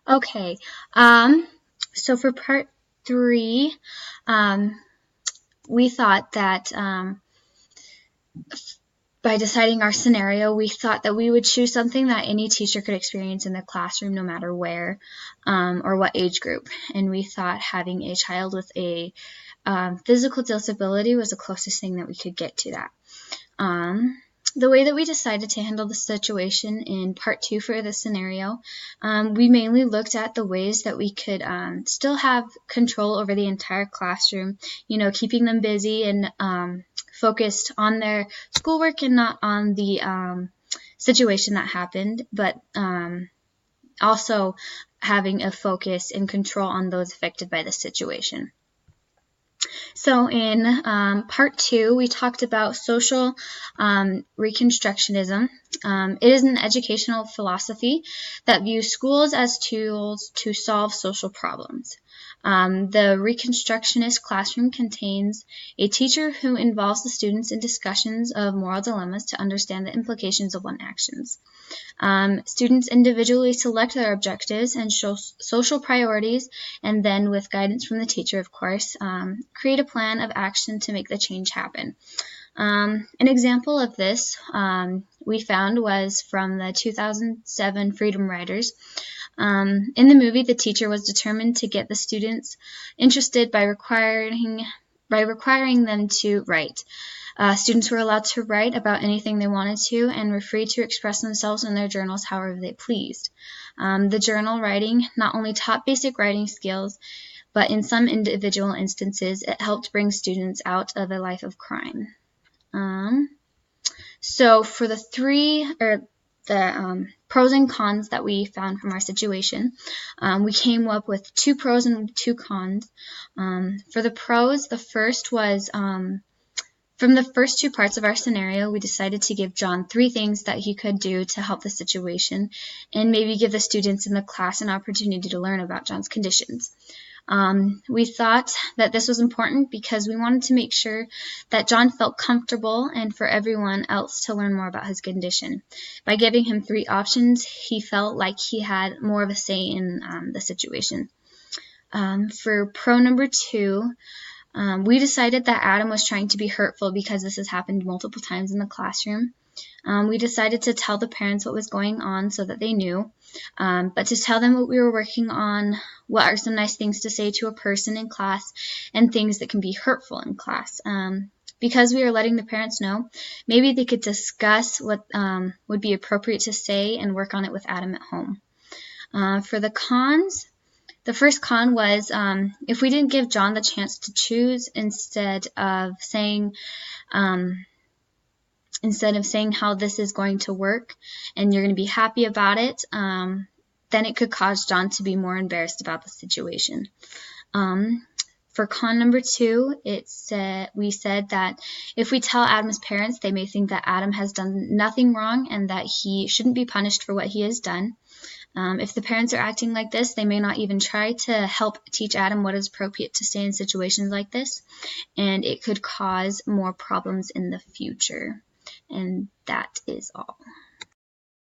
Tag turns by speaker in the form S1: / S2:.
S1: Okay, so for part three, um, we thought that by deciding our scenario, we thought that we would choose something that any teacher could experience in the classroom, no matter where or what age group. And we thought having a child with a physical disability was the closest thing that we could get to that. The way that we decided to handle the situation in part two for this scenario, we mainly looked at the ways that we could still have control over the entire classroom, keeping them busy and focused on their schoolwork and not on the situation that happened, but also having a focus and control on those affected by the situation. So in part two, we talked about social reconstructionism. It is an educational philosophy that views schools as tools to solve social problems. The Reconstructionist classroom contains a teacher who involves the students in discussions of moral dilemmas to understand the implications of one's actions. Students individually select their objectives and social priorities, and then, with guidance from the teacher, of course, create a plan of action to make the change happen. An example of this we found was from the 2007 Freedom Riders. In the movie, the teacher was determined to get the students interested by requiring them to write. Students were allowed to write about anything they wanted to and were free to express themselves in their journals however they pleased. The journal writing not only taught basic writing skills, but in some individual instances, it helped bring students out of a life of crime. So for the pros and cons that we found from our situation, we came up with 2 pros and 2 cons. For the pros, the first was from the first 2 parts of our scenario, we decided to give John 3 things that he could do to help the situation and maybe give the students in the class an opportunity to learn about John's conditions. We thought that this was important because we wanted to make sure that John felt comfortable and for everyone else to learn more about his condition. By giving him 3 options, he felt like he had more of a say in the situation. For pro number 2, we decided that Adam was trying to be hurtful because this has happened multiple times in the classroom. We decided to tell the parents what was going on so that they knew, but to tell them what we were working on, what are some nice things to say to a person in class, and things that can be hurtful in class. Because we are letting the parents know, maybe they could discuss what would be appropriate to say and work on it with Adam at home. For the cons, the first con was if we didn't give John the chance to choose instead of saying how this is going to work and you're going to be happy about it, then it could cause John to be more embarrassed about the situation. For con number 2, we said that if we tell Adam's parents, they may think that Adam has done nothing wrong and that he shouldn't be punished for what he has done. If the parents are acting like this, they may not even try to help teach Adam what is appropriate to say in situations like this, and it could cause more problems in the future. And that is all.